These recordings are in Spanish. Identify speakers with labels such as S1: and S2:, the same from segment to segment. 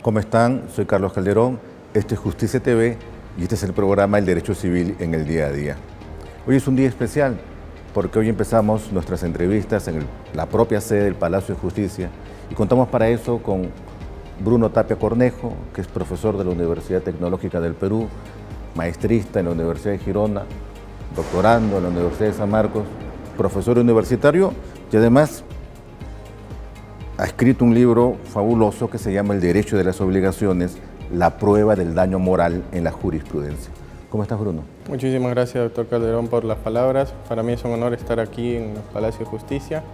S1: ¿Cómo están? Soy Carlos Calderón, este es Justicia TV y este es el programa El Derecho Civil en el Día a Día. Hoy es un día especial porque hoy empezamos nuestras entrevistas en la propia sede del Palacio de Justicia y contamos para eso con Bruno Tapia Cornejo, que es profesor de la Universidad Tecnológica del Perú, maestrista en la Universidad de Girona, doctorando en la Universidad de San Marcos, profesor universitario y además ha escrito un libro fabuloso que se llama El Derecho de las Obligaciones, la prueba del daño moral en la jurisprudencia. ¿Cómo estás, Bruno?
S2: Muchísimas gracias, doctor Calderón, por las palabras. Para mí es un honor estar aquí en el Palacio de Justicia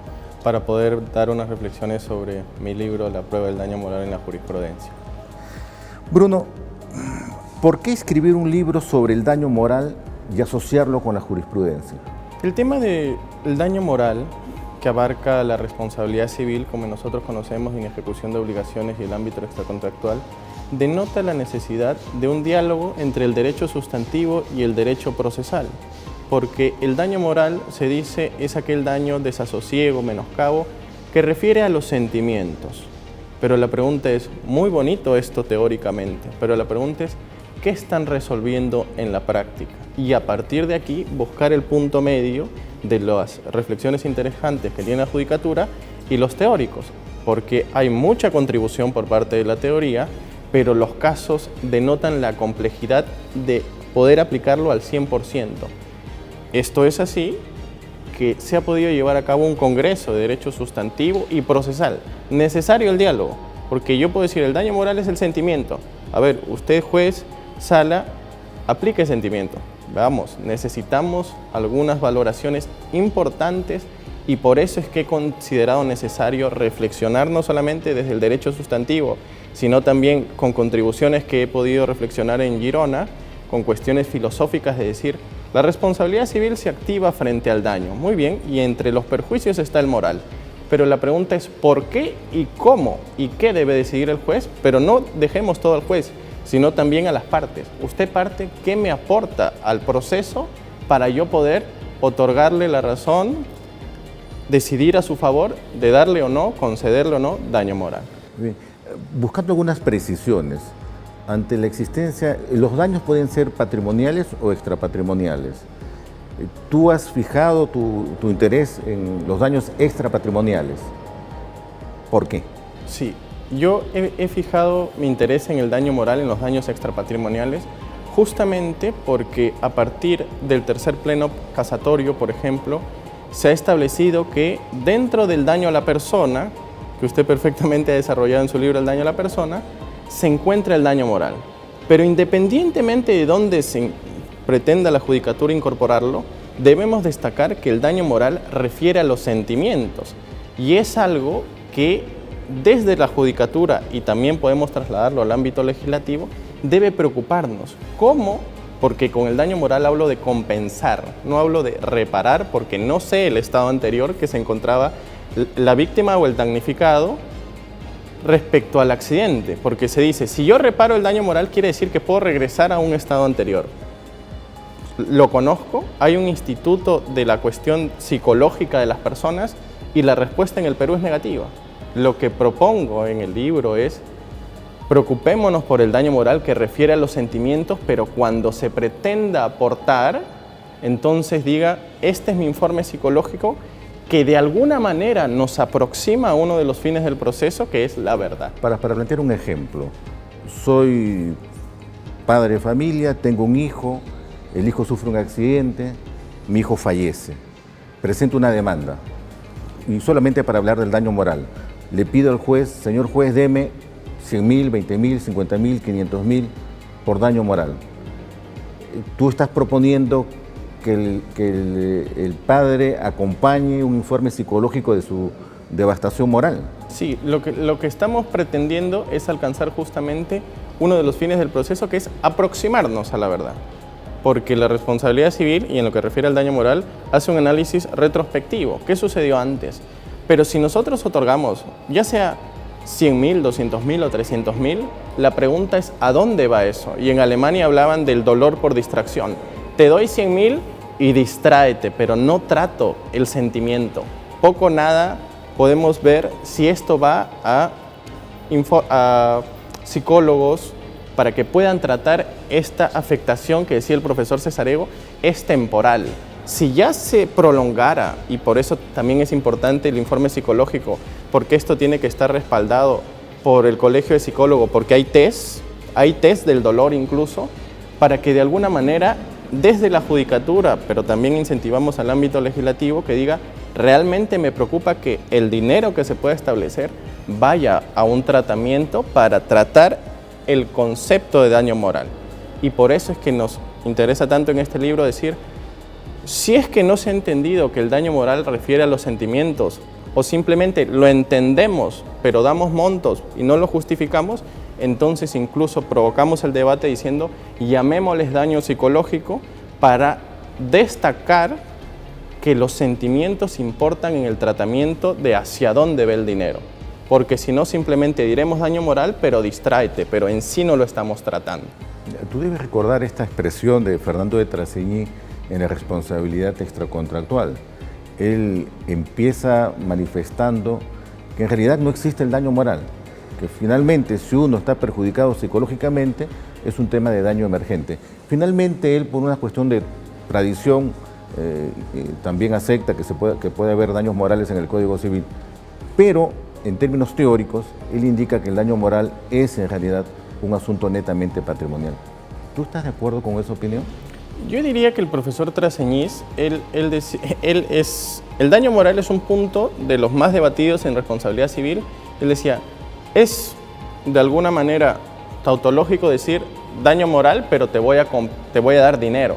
S2: para poder dar unas reflexiones sobre mi libro, La prueba del daño moral en la jurisprudencia.
S1: Bruno, ¿por qué escribir un libro sobre el daño moral y asociarlo con la jurisprudencia?
S2: El tema del daño moral, que abarca la responsabilidad civil, como nosotros conocemos, en ejecución de obligaciones y el ámbito extracontractual, denota la necesidad de un diálogo entre el derecho sustantivo y el derecho procesal, porque el daño moral, se dice, es aquel daño, desasosiego, menoscabo, que refiere a los sentimientos. Pero la pregunta es, muy bonito esto teóricamente, pero la pregunta es, ¿qué están resolviendo en la práctica? Y a partir de aquí, buscar el punto medio de las reflexiones interesantes que tiene la judicatura y los teóricos, porque hay mucha contribución por parte de la teoría, pero los casos denotan la complejidad de poder aplicarlo al 100%. Esto es así que se ha podido llevar a cabo un congreso de derecho sustantivo y procesal. Necesario el diálogo, porque yo puedo decir, el daño moral es el sentimiento. A ver, usted, juez, sala, aplique sentimiento. Vamos, necesitamos algunas valoraciones importantes y por eso es que he considerado necesario reflexionar no solamente desde el derecho sustantivo, sino también con contribuciones que he podido reflexionar en Girona, con cuestiones filosóficas de decir, la responsabilidad civil se activa frente al daño. Muy bien, y entre los perjuicios está el moral. Pero la pregunta es ¿por qué y cómo y qué debe decidir el juez? Pero no dejemos todo al juez, sino también a las partes. Usted parte, ¿qué me aporta al proceso para yo poder otorgarle la razón, decidir a su favor de darle o no, concederle o no daño moral?
S1: Bien. Buscando algunas precisiones, ante la existencia, los daños pueden ser patrimoniales o extrapatrimoniales. ¿Tú has fijado tu interés en los daños extrapatrimoniales? ¿Por qué?
S2: Sí. Yo he fijado mi interés en el daño moral, en los daños extrapatrimoniales, justamente porque a partir del tercer pleno casatorio, por ejemplo, se ha establecido que dentro del daño a la persona, que usted perfectamente ha desarrollado en su libro El daño a la persona, se encuentra el daño moral. Pero independientemente de dónde se pretenda la judicatura incorporarlo, debemos destacar que el daño moral refiere a los sentimientos y es algo que desde la judicatura, y también podemos trasladarlo al ámbito legislativo, debe preocuparnos. ¿Cómo? Porque con el daño moral hablo de compensar, no hablo de reparar, porque no sé el estado anterior que se encontraba la víctima o el damnificado respecto al accidente, porque se dice, si yo reparo el daño moral, quiere decir que puedo regresar a un estado anterior. Lo conozco, hay un instituto de la cuestión psicológica de las personas y la respuesta en el Perú es negativa. Lo que propongo en el libro es, preocupémonos por el daño moral que refiere a los sentimientos, pero cuando se pretenda aportar, entonces diga, este es mi informe psicológico que de alguna manera nos aproxima a uno de los fines del proceso, que es la verdad.
S1: Para plantear un ejemplo, soy padre de familia, tengo un hijo, el hijo sufre un accidente, mi hijo fallece, presento una demanda, y solamente para hablar del daño moral, le pido al juez, señor juez, deme 100.000, 20.000, 50.000, 500.000 por daño moral. Tú estás proponiendo que el padre acompañe un informe psicológico de su devastación moral.
S2: Sí, lo que estamos pretendiendo es alcanzar justamente uno de los fines del proceso, que es aproximarnos a la verdad. Porque la responsabilidad civil, y en lo que refiere al daño moral, hace un análisis retrospectivo. ¿Qué sucedió antes? Pero si nosotros otorgamos, ya sea 100.000, 200.000 o 300.000, la pregunta es ¿a dónde va eso? Y en Alemania hablaban del dolor por distracción. Te doy 100.000 y distráete, pero no trato el sentimiento. Poco o nada podemos ver si esto va a psicólogos para que puedan tratar esta afectación que decía el profesor Cesarego, es temporal. Si ya se prolongara, y por eso también es importante el informe psicológico, porque esto tiene que estar respaldado por el Colegio de Psicólogos, porque hay test del dolor incluso, para que de alguna manera desde la judicatura, pero también incentivamos al ámbito legislativo que diga, realmente me preocupa que el dinero que se pueda establecer vaya a un tratamiento para tratar el concepto de daño moral. Y por eso es que nos interesa tanto en este libro decir, si es que no se ha entendido que el daño moral refiere a los sentimientos o simplemente lo entendemos pero damos montos y no lo justificamos, entonces incluso provocamos el debate diciendo llamémosles daño psicológico para destacar que los sentimientos importan en el tratamiento de hacia dónde va el dinero. Porque si no, simplemente diremos daño moral, pero distráete, pero en sí no lo estamos tratando.
S1: Tú debes recordar esta expresión de Fernando de Trasseñí en la responsabilidad extracontractual. Él empieza manifestando que en realidad no existe el daño moral, que finalmente si uno está perjudicado psicológicamente es un tema de daño emergente. Finalmente él, por una cuestión de tradición, también acepta que puede haber daños morales en el Código Civil, pero en términos teóricos, él indica que el daño moral es en realidad un asunto netamente patrimonial. ¿Tú estás de acuerdo con esa opinión?
S2: Yo diría que el profesor Trasseñís, el daño moral es un punto de los más debatidos en responsabilidad civil. Él decía, es de alguna manera tautológico decir daño moral, pero te voy a dar dinero.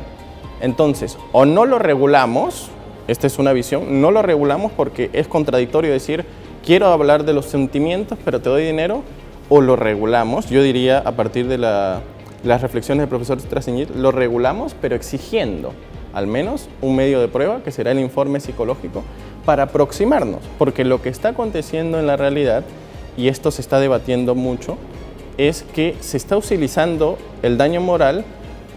S2: Entonces, o no lo regulamos, esta es una visión, no lo regulamos porque es contradictorio decir quiero hablar de los sentimientos, pero te doy dinero, o lo regulamos, yo diría a partir de las reflexiones del profesor Trasseñí, lo regulamos, pero exigiendo al menos un medio de prueba, que será el informe psicológico, para aproximarnos, porque lo que está aconteciendo en la realidad, y esto se está debatiendo mucho, es que se está utilizando el daño moral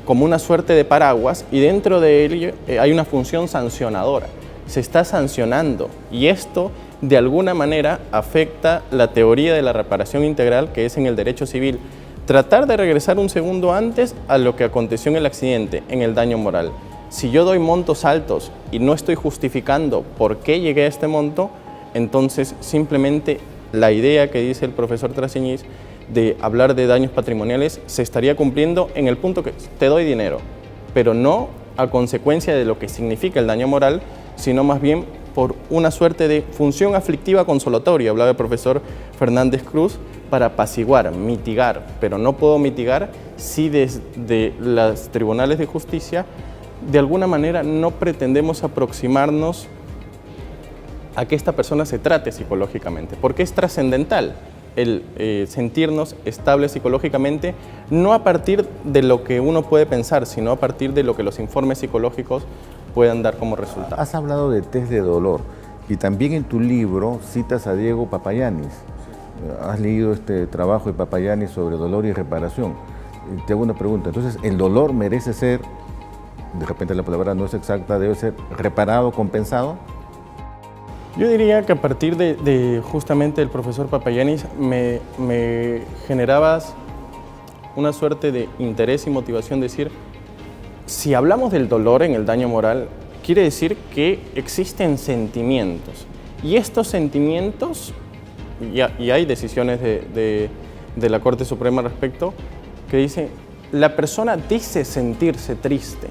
S2: como una suerte de paraguas y dentro de ello hay una función sancionadora. Se está sancionando y esto de alguna manera afecta la teoría de la reparación integral que es en el derecho civil. Tratar de regresar un segundo antes a lo que aconteció en el accidente, en el daño moral. Si yo doy montos altos y no estoy justificando por qué llegué a este monto, entonces simplemente la idea que dice el profesor Trasseñís de hablar de daños patrimoniales se estaría cumpliendo en el punto que te doy dinero, pero no a consecuencia de lo que significa el daño moral, sino más bien por una suerte de función aflictiva consolatoria, hablaba el profesor Fernández Cruz, para apaciguar, mitigar, pero no puedo mitigar si desde los tribunales de justicia de alguna manera no pretendemos aproximarnos a que esta persona se trate psicológicamente, porque es trascendental el sentirnos estables psicológicamente, no a partir de lo que uno puede pensar, sino a partir de lo que los informes psicológicos puedan dar como resultado.
S1: Has hablado de test de dolor y también en tu libro citas a Diego Papayanis. Has leído este trabajo de Papayanis sobre dolor y reparación. Te hago una pregunta, entonces, ¿el dolor merece ser, de repente la palabra no es exacta, debe ser reparado, compensado?
S2: Yo diría que a partir de justamente el profesor Papayanis me generabas una suerte de interés y motivación de decir, si hablamos del dolor en el daño moral, quiere decir que existen sentimientos. Y estos sentimientos, y hay decisiones de la Corte Suprema al respecto, que dice, la persona dice sentirse triste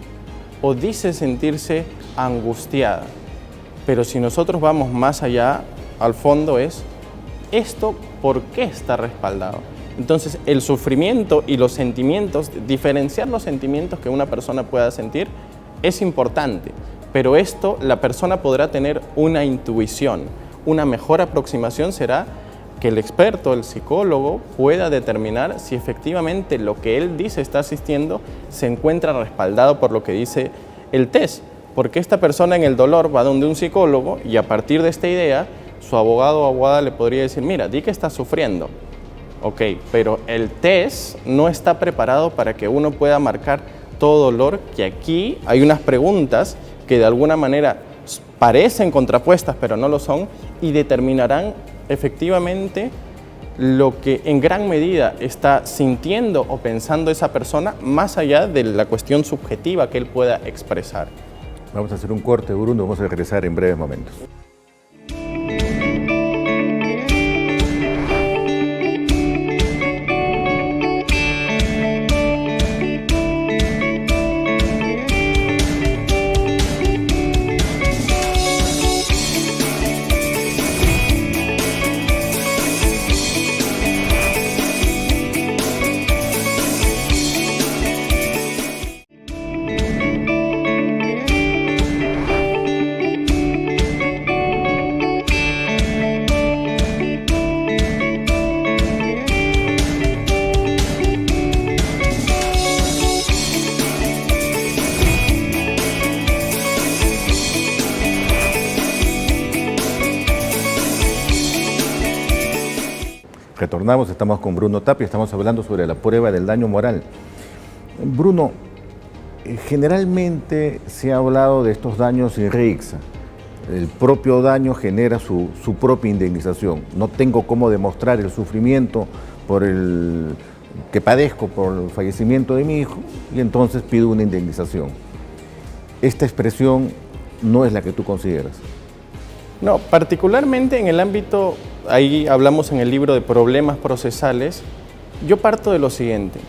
S2: o dice sentirse angustiada. Pero si nosotros vamos más allá, al fondo es, ¿esto por qué está respaldado? Entonces, el sufrimiento y los sentimientos, diferenciar los sentimientos que una persona pueda sentir es importante, pero esto la persona podrá tener una intuición. Una mejor aproximación será que el experto, el psicólogo, pueda determinar si efectivamente lo que él dice está asistiendo se encuentra respaldado por lo que dice el test. Porque esta persona en el dolor va donde un psicólogo y a partir de esta idea, su abogado o abogada le podría decir, mira, di que estás sufriendo. Ok, pero el test no está preparado para que uno pueda marcar todo dolor, que aquí hay unas preguntas que de alguna manera parecen contrapuestas, pero no lo son, y determinarán efectivamente lo que en gran medida está sintiendo o pensando esa persona, más allá de la cuestión subjetiva que él pueda expresar.
S1: Vamos a hacer un corte, Bruno, vamos a regresar en breves momentos. Retornamos, estamos con Bruno Tapia, estamos hablando sobre la prueba del daño moral. Bruno, generalmente se ha hablado de estos daños in re ipsa. El propio daño genera su propia indemnización. No tengo cómo demostrar el sufrimiento que padezco por el fallecimiento de mi hijo y entonces pido una indemnización. Esta expresión no es la que tú consideras.
S2: No, particularmente en el ámbito, ahí hablamos en el libro de problemas procesales, yo parto de lo siguiente.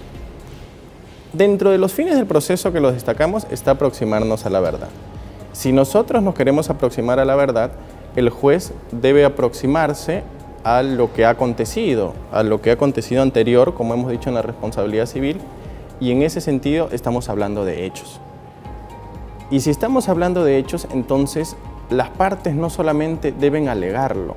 S2: Dentro de los fines del proceso que los destacamos está aproximarnos a la verdad. Si nosotros nos queremos aproximar a la verdad, el juez debe aproximarse a lo que ha acontecido anterior, como hemos dicho en la responsabilidad civil, y en ese sentido estamos hablando de hechos. Y si estamos hablando de hechos, entonces las partes no solamente deben alegarlo,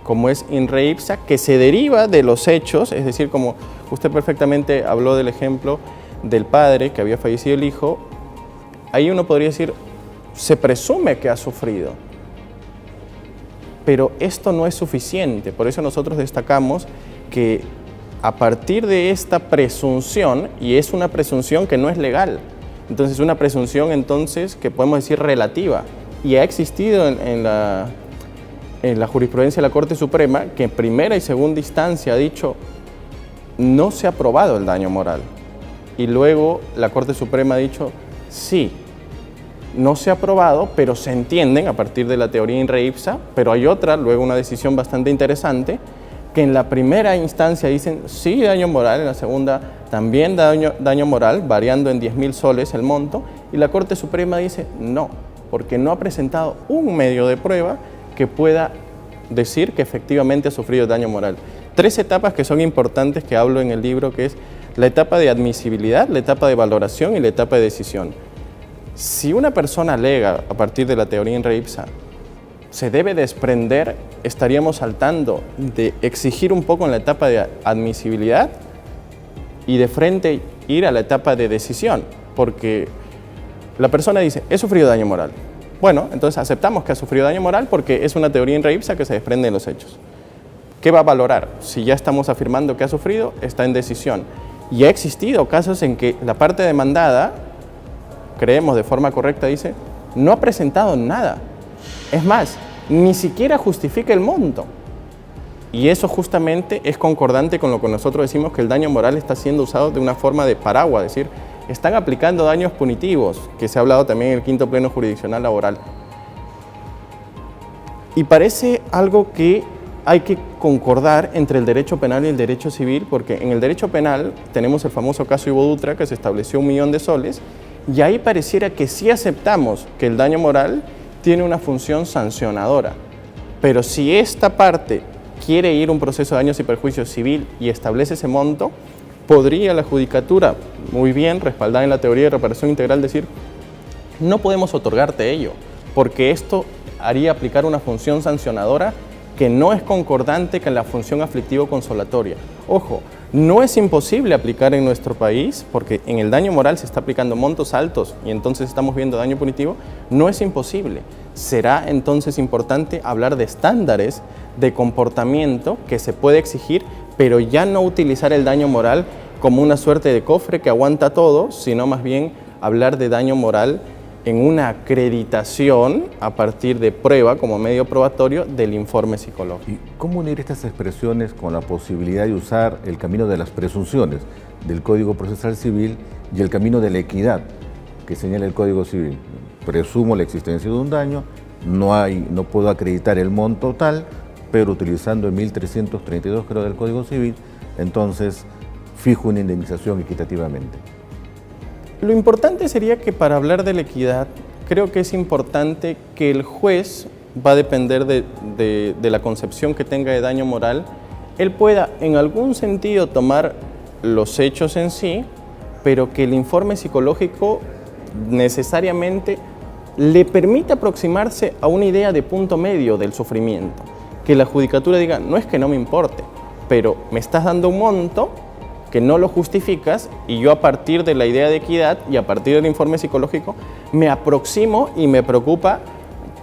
S2: como es in re ipsa, que se deriva de los hechos, es decir, como usted perfectamente habló del ejemplo del padre que había fallecido el hijo, ahí uno podría decir, se presume que ha sufrido, pero esto no es suficiente, por eso nosotros destacamos que a partir de esta presunción, y es una presunción que no es legal, entonces una presunción entonces que podemos decir relativa, y ha existido en la jurisprudencia de la Corte Suprema que en primera y segunda instancia ha dicho no se ha probado el daño moral, y luego la Corte Suprema ha dicho sí, no se ha probado, pero se entienden a partir de la teoría in re ipsa, pero hay otra, luego una decisión bastante interesante, que en la primera instancia dicen sí daño moral, en la segunda también daño moral, variando en 10.000 soles el monto, y la Corte Suprema dice no, porque no ha presentado un medio de prueba que pueda decir que efectivamente ha sufrido daño moral. 3 etapas que son importantes que hablo en el libro, que es la etapa de admisibilidad, la etapa de valoración y la etapa de decisión. Si una persona alega a partir de la teoría in re ipsa, se debe desprender, estaríamos saltando de exigir un poco en la etapa de admisibilidad y de frente ir a la etapa de decisión, porque la persona dice, he sufrido daño moral. Bueno, entonces aceptamos que ha sufrido daño moral porque es una teoría in re ipsa que se desprende de los hechos. ¿Qué va a valorar? Si ya estamos afirmando que ha sufrido, está en decisión. Y ha existido casos en que la parte demandada, creemos de forma correcta, dice, no ha presentado nada. Es más, ni siquiera justifica el monto. Y eso justamente es concordante con lo que nosotros decimos que el daño moral está siendo usado de una forma de paraguas, es decir, están aplicando daños punitivos, que se ha hablado también en el 5º Pleno Jurisdiccional Laboral. Y parece algo que hay que concordar entre el derecho penal y el derecho civil, porque en el derecho penal tenemos el famoso caso Ivo Dutra, que se estableció 1 millón de soles, y ahí pareciera que sí aceptamos que el daño moral tiene una función sancionadora. Pero si esta parte quiere ir a un proceso de daños y perjuicios civil y establece ese monto, podría la judicatura, muy bien, respaldada en la teoría de reparación integral, decir, no podemos otorgarte ello, porque esto haría aplicar una función sancionadora que no es concordante con la función aflictivo-consolatoria. Ojo, no es imposible aplicar en nuestro país, porque en el daño moral se está aplicando montos altos y entonces estamos viendo daño punitivo, no es imposible. Será entonces importante hablar de estándares de comportamiento que se puede exigir, pero ya no utilizar el daño moral como una suerte de cofre que aguanta todo, sino más bien hablar de daño moral en una acreditación a partir de prueba como medio probatorio del informe psicológico.
S1: ¿Y cómo unir estas expresiones con la posibilidad de usar el camino de las presunciones del Código Procesal Civil y el camino de la equidad que señala el Código Civil? Presumo la existencia de un daño, no puedo acreditar el monto total, pero utilizando el 1332 creo del Código Civil, entonces fijo una indemnización equitativamente.
S2: Lo importante sería que para hablar de la equidad, creo que es importante que el juez, va a depender de la concepción que tenga de daño moral, él pueda en algún sentido tomar los hechos en sí, pero que el informe psicológico necesariamente le permite aproximarse a una idea de punto medio del sufrimiento. Que la judicatura diga, no es que no me importe, pero me estás dando un monto que no lo justificas y yo a partir de la idea de equidad y a partir del informe psicológico me aproximo y me preocupa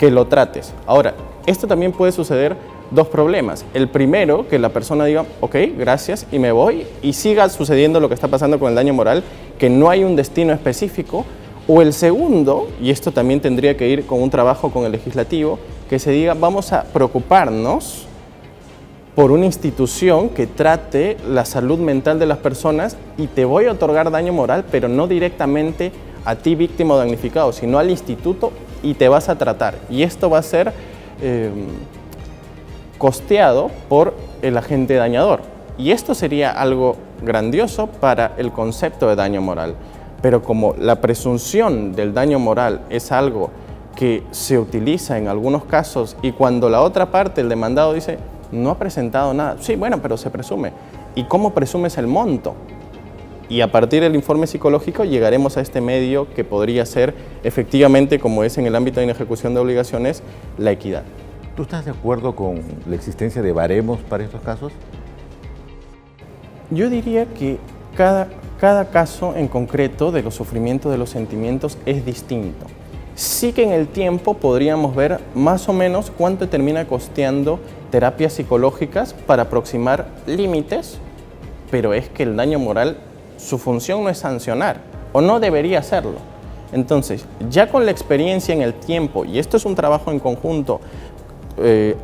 S2: que lo trates. Ahora, esto también puede suceder dos problemas. El primero, que la persona diga, ok, gracias y me voy y siga sucediendo lo que está pasando con el daño moral, que no hay un destino específico. O el segundo, y esto también tendría que ir con un trabajo con el legislativo, que se diga, vamos a preocuparnos por una institución que trate la salud mental de las personas y te voy a otorgar daño moral, pero no directamente a ti víctima o damnificado, sino al instituto y te vas a tratar. Y esto va a ser costeado por el agente dañador. Y esto sería algo grandioso para el concepto de daño moral. Pero como la presunción del daño moral es algo que se utiliza en algunos casos y cuando la otra parte, el demandado, dice no ha presentado nada, sí, bueno, pero se presume. ¿Y cómo presumes el monto? Y a partir del informe psicológico llegaremos a este medio que podría ser efectivamente, como es en el ámbito de inejecución de obligaciones, la equidad.
S1: ¿Tú estás de acuerdo con la existencia de baremos para estos casos?
S2: Yo diría que cada caso en concreto de los sufrimientos de los sentimientos es distinto. Sí que en el tiempo podríamos ver más o menos cuánto termina costeando terapias psicológicas para aproximar límites, pero es que el daño moral, su función no es sancionar, o no debería hacerlo. Entonces, ya con la experiencia en el tiempo, y esto es un trabajo en conjunto,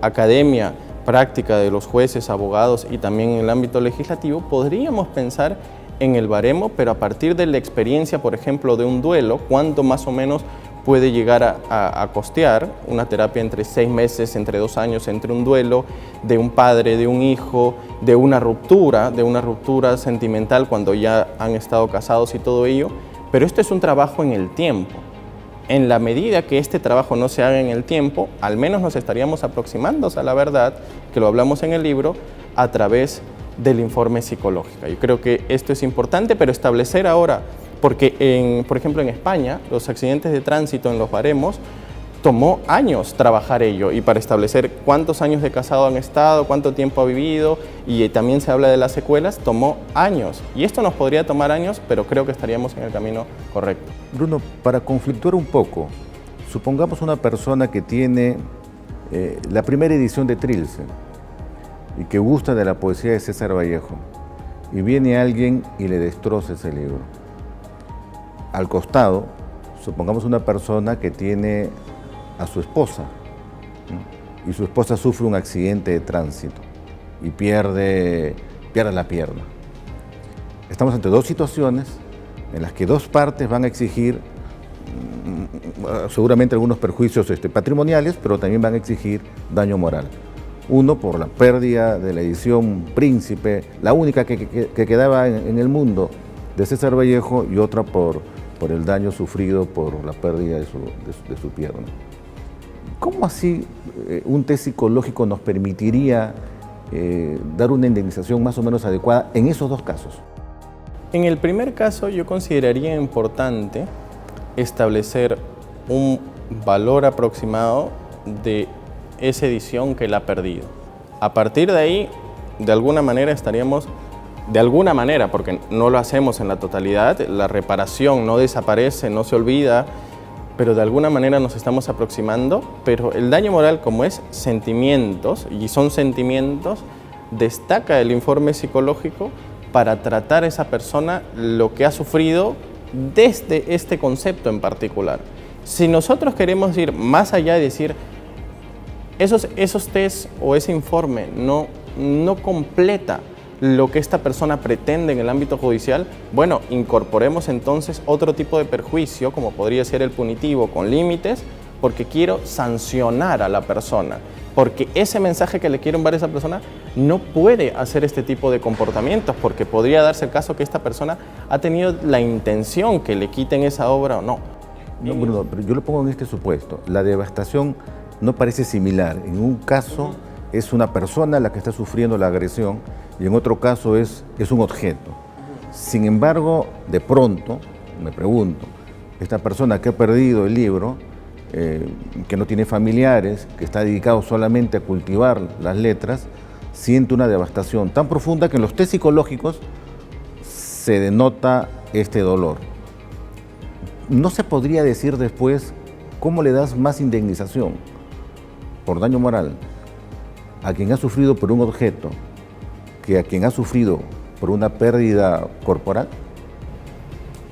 S2: academia, práctica de los jueces, abogados y también en el ámbito legislativo, podríamos pensar en el baremo, pero a partir de la experiencia, por ejemplo, de un duelo, cuánto más o menos puede llegar a costear una terapia entre 6 meses, entre 2 años, entre un duelo de un padre, de un hijo, de una ruptura sentimental cuando ya han estado casados y todo ello, pero esto es un trabajo en el tiempo. En la medida que este trabajo no se haga en el tiempo, al menos nos estaríamos aproximando a la verdad, que lo hablamos en el libro, a través del informe psicológico. Yo creo que esto es importante, pero establecer ahora, porque por ejemplo en España, los accidentes de tránsito en los baremos, tomó años trabajar ello y para establecer cuántos años de casado han estado, cuánto tiempo ha vivido y también se habla de las secuelas, tomó años. Y esto nos podría tomar años, pero creo que estaríamos en el camino correcto.
S1: Bruno, para conflictuar un poco, supongamos una persona que tiene la primera edición de Trilce y que gusta de la poesía de César Vallejo y viene alguien y le destroza ese libro. Al costado, supongamos una persona que tiene a su esposa, ¿no? Y su esposa sufre un accidente de tránsito y pierde la pierna. Estamos ante dos situaciones en las que dos partes van a exigir seguramente algunos perjuicios patrimoniales, pero también van a exigir daño moral. Uno por la pérdida de la edición Príncipe, la única que quedaba en el mundo de César Vallejo, y otra por el daño sufrido por la pérdida de su pierna. ¿Cómo así un test psicológico nos permitiría dar una indemnización más o menos adecuada en esos dos casos?
S2: En el primer caso yo consideraría importante establecer un valor aproximado de esa edición que él ha perdido. A partir de ahí, de alguna manera estaríamos, porque no lo hacemos en la totalidad, la reparación no desaparece, no se olvida, pero de alguna manera nos estamos aproximando, pero el daño moral, como es sentimientos, y son sentimientos, destaca el informe psicológico para tratar a esa persona lo que ha sufrido desde este concepto en particular. Si nosotros queremos ir más allá y decir, esos test o ese informe no completa lo que esta persona pretende en el ámbito judicial, bueno, incorporemos entonces otro tipo de perjuicio, como podría ser el punitivo con límites, porque quiero sancionar a la persona, porque ese mensaje que le quiero enviar a esa persona no puede hacer este tipo de comportamientos, porque podría darse el caso que esta persona ha tenido la intención que le quiten esa obra o no.
S1: No, Bruno, pero yo lo pongo en este supuesto. La devastación no parece similar. En un caso es una persona la que está sufriendo la agresión y en otro caso es un objeto. Sin embargo, de pronto, me pregunto, esta persona que ha perdido el libro, que no tiene familiares, que está dedicado solamente a cultivar las letras, siente una devastación tan profunda que en los test psicológicos se denota este dolor. ¿No se podría decir después cómo le das más indemnización por daño moral a quien ha sufrido por un objeto que a quien ha sufrido por una pérdida corporal?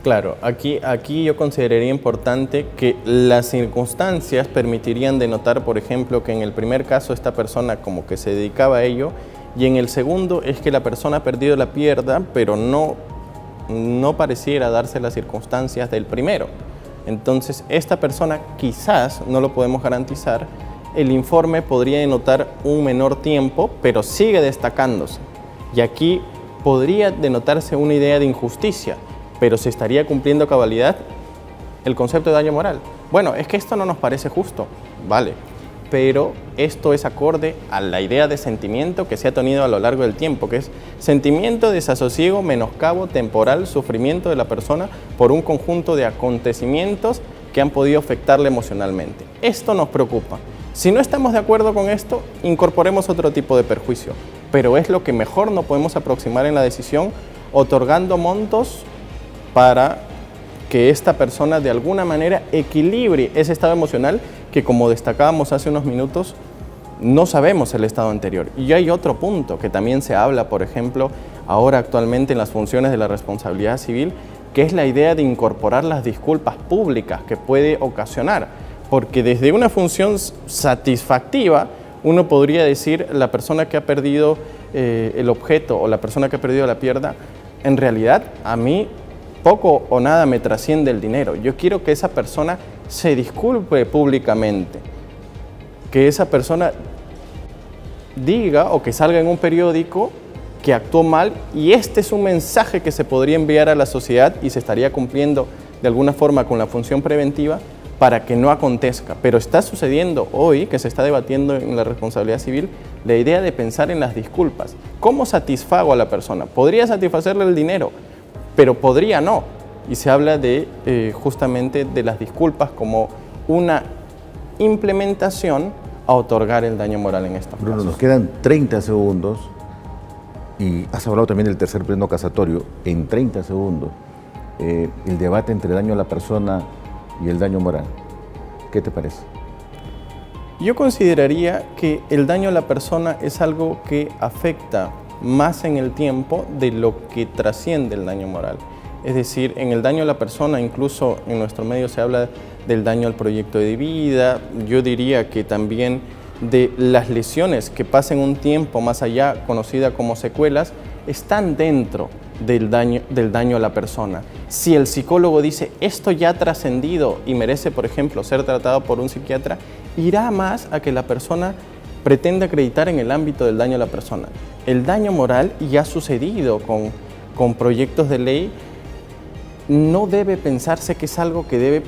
S2: Claro, aquí yo consideraría importante que las circunstancias permitirían denotar, por ejemplo, que en el primer caso esta persona como que se dedicaba a ello y en el segundo es que la persona ha perdido la pierna, pero no pareciera darse las circunstancias del primero. Entonces, esta persona quizás, no lo podemos garantizar, el informe podría denotar un menor tiempo, pero sigue destacándose. Y aquí podría denotarse una idea de injusticia, pero se estaría cumpliendo a cabalidad el concepto de daño moral. Bueno, es que esto no nos parece justo, vale, pero esto es acorde a la idea de sentimiento que se ha tenido a lo largo del tiempo, que es sentimiento de desasosiego, menoscabo, temporal, sufrimiento de la persona por un conjunto de acontecimientos que han podido afectarle emocionalmente. Esto nos preocupa. Si no estamos de acuerdo con esto, incorporemos otro tipo de perjuicio, pero es lo que mejor nos podemos aproximar en la decisión, otorgando montos para que esta persona de alguna manera equilibre ese estado emocional que, como destacábamos hace unos minutos, no sabemos el estado anterior. Y hay otro punto que también se habla, por ejemplo, ahora actualmente en las funciones de la responsabilidad civil, que es la idea de incorporar las disculpas públicas que puede ocasionar, porque desde una función satisfactiva uno podría decir la persona que ha perdido el objeto o la persona que ha perdido la pierna, en realidad a mí poco o nada me trasciende el dinero. Yo quiero que esa persona se disculpe públicamente, que esa persona diga o que salga en un periódico que actuó mal y este es un mensaje que se podría enviar a la sociedad y se estaría cumpliendo de alguna forma con la función preventiva para que no acontezca. Pero está sucediendo hoy, que se está debatiendo en la responsabilidad civil, la idea de pensar en las disculpas. ¿Cómo satisfago a la persona? Podría satisfacerle el dinero, pero podría no. Y se habla de justamente de las disculpas como una implementación a otorgar el daño moral en estos
S1: Bruno,
S2: casos.
S1: nos quedan 30 segundos y has hablado también del tercer pleno casatorio. En 30 segundos, el debate entre daño a la persona y el daño moral. ¿Qué te parece?
S2: Yo consideraría que el daño a la persona es algo que afecta más en el tiempo de lo que trasciende el daño moral. Es decir, en el daño a la persona, incluso en nuestro medio se habla del daño al proyecto de vida. Yo diría que también de las lesiones que pasen un tiempo más allá, conocida como secuelas, están dentro del daño a la persona. Si el psicólogo dice esto ya ha trascendido y merece, por ejemplo, ser tratado por un psiquiatra, irá más a que la persona pretenda acreditar en el ámbito del daño a la persona. El daño moral ya ha sucedido con proyectos de ley. No debe pensarse que es algo que debe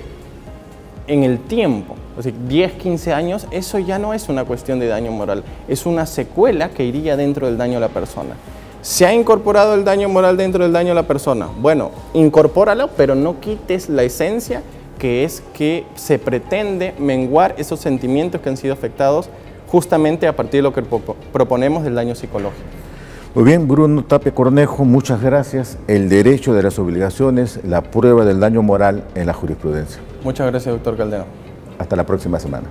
S2: en el tiempo, o sea, 10, 15 años, eso ya no es una cuestión de daño moral, es una secuela que iría dentro del daño a la persona. ¿Se ha incorporado el daño moral dentro del daño a la persona? Bueno, incorpóralo, pero no quites la esencia, que es que se pretende menguar esos sentimientos que han sido afectados justamente a partir de lo que proponemos del daño psicológico.
S1: Muy bien, Bruno Tapia Cornejo, muchas gracias. El derecho de las obligaciones, la prueba del daño moral en la jurisprudencia.
S2: Muchas gracias, doctor Calderón.
S1: Hasta la próxima semana.